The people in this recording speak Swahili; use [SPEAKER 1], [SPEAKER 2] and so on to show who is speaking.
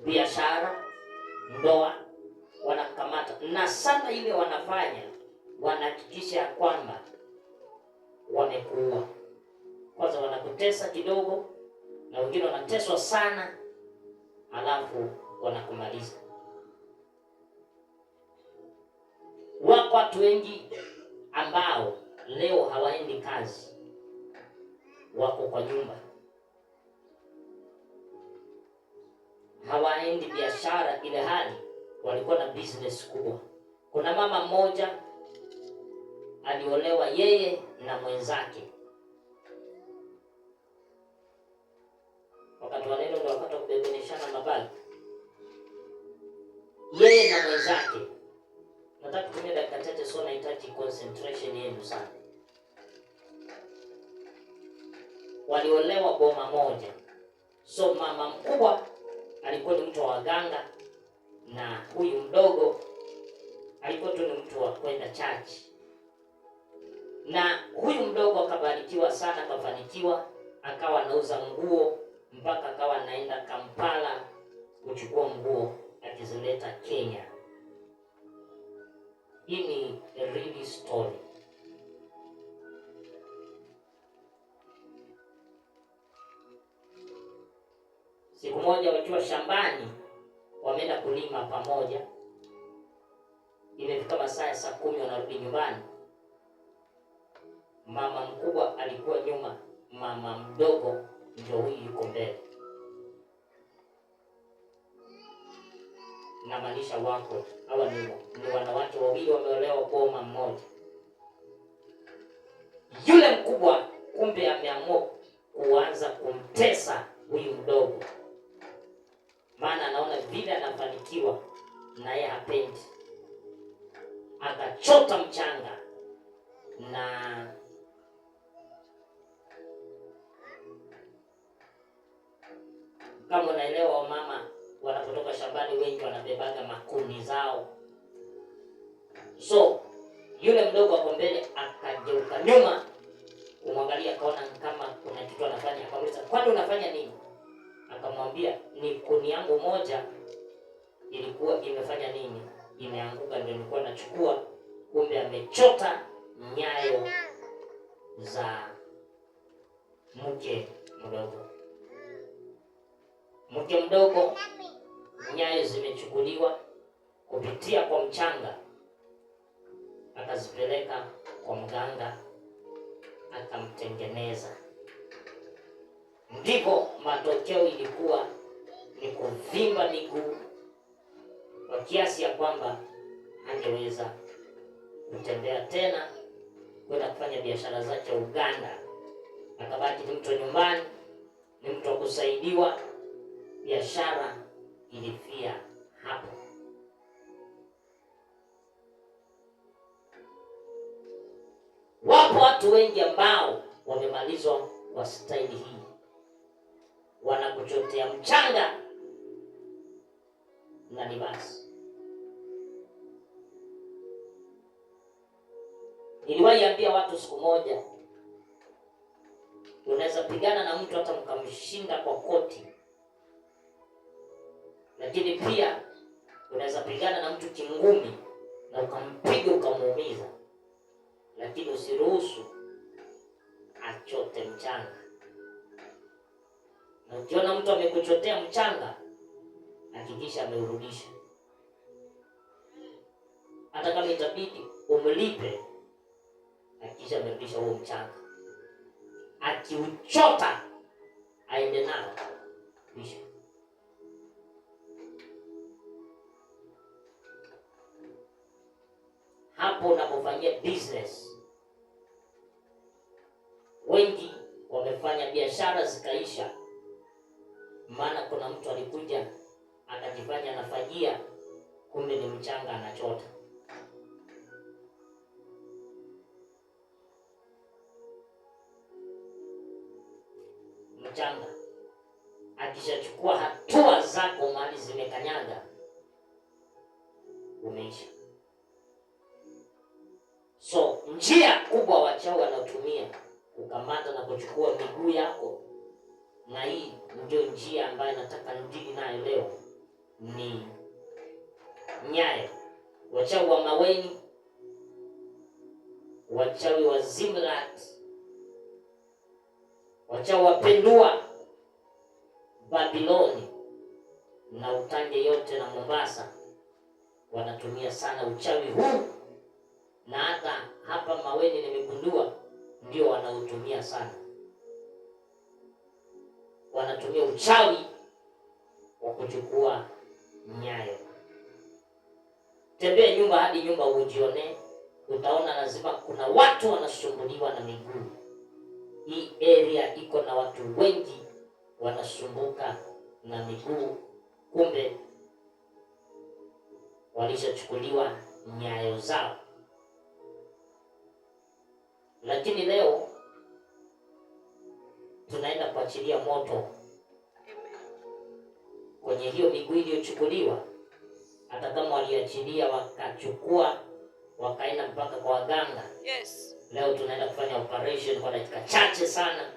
[SPEAKER 1] biashara, ndoa, wanakamata. Na sana ile wanafanya, wanahakikisha kwamba wamekuua. Kwanza wanakutesa kidogo, na wengine wanateswa sana, alafu wanakumaliza. Wako watu wengi ambao leo hawaendi kazi, wako kwa nyumba, hawaendi biashara ile hali walikuwa na business kubwa. Kuna mama mmoja aliolewa yeye na mwenzake, wakati wa neno ndio wakati kubebeshana mabali, yeye na mwenzake. Nataka kutumia dakika chache, so nahitaji concentration yenu sana. Waliolewa boma moja. So mama mkubwa alikuwa ni mtu wa waganga, na huyu mdogo alikuwa tu ni mtu wa kwenda church. Na huyu mdogo akabarikiwa sana, akafanikiwa, akawa anauza nguo mpaka akawa anaenda Kampala kuchukua nguo akizileta Kenya. Hii ni a real story. Siku moja wakiwa shambani, wameenda kulima pamoja. Imefika masaa ya saa 10 wanarudi nyumbani. Mama mkubwa alikuwa nyuma, mama mdogo ndio huyu yuko mbele. Namaanisha wako hawa ni wanawake wawili wameolewa boma mmoja. Yule mkubwa kumbe ameamua kuanza kumtesa huyu mdogo, maana anaona vile anafanikiwa na yeye hapendi. Akachota mchanga, na kama unaelewa, wamama wanapotoka shambani wengi wanabebaga makuni zao. So yule mdogo ako mbele, akageuka nyuma kumwangalia, akaona kama kuna kitu anafanya. Akamuuliza, kwani unafanya nini? Akamwambia, ni kuni yangu moja ilikuwa imefanya nini, imeanguka, ndio nilikuwa nachukua. Kumbe amechota nyayo za mke mdogo. Mke mdogo, nyayo zimechukuliwa kupitia kwa mchanga, akazipeleka kwa mganga, akamtengeneza. Ndipo matokeo ilikuwa ni kuvimba miguu kwa kiasi ya kwamba angeweza kutembea tena kwenda kufanya biashara zake Uganda. Akabaki ni mtu nyumbani, ni mtu wa kusaidiwa. Biashara ilifia hapo. Wapo watu wengi ambao wamemalizwa kwa staili hii. Wanakuchotea mchanga na ni basi. Niliwahi ambia watu siku moja, unaweza pigana na mtu hata mkamshinda kwa koti, lakini pia unaweza pigana na mtu kingumi na ukampiga ukamuumiza, lakini usiruhusu achote mchanga. Na ukiona mtu amekuchotea mchanga, hakikisha ameurudisha. Hata kama itabidi umlipe, hakikisha amerudisha huo mchanga. Akiuchota, aende nao kisha. Hapo unapofanyia business, wengi wamefanya biashara zikaisha, maana kuna mtu alikuja akajifanya anafanyia, kumbe ni mchanga anachota. Mchanga akishachukua hatua zako mali zimekanyaga, umeisha. So njia kubwa wachawi wanatumia kukamata na kuchukua miguu yako, na hii ndio njia ambayo nataka ndili nayo leo. ni Nyayo, wachawi wa Maweni, wachawi wa Zimlat, wachawi wa Pendua, Babiloni na Utange yote na Mombasa wanatumia sana uchawi huu, na hata hapa Maweni nimegundua ndio wanautumia sana. Wanatumia uchawi wa kuchukua nyayo. Tembea nyumba hadi nyumba ujione, utaona lazima kuna watu wanasumbuliwa na miguu. Hii area iko na watu wengi wanasumbuka na miguu, kumbe walishachukuliwa nyayo zao. Lakini leo tunaenda kuachilia moto kwenye hiyo miguu iliyochukuliwa. Hata kama waliachilia wakachukua wakaenda mpaka kwa waganga. Yes. Leo tunaenda kufanya operation kwa dakika chache sana.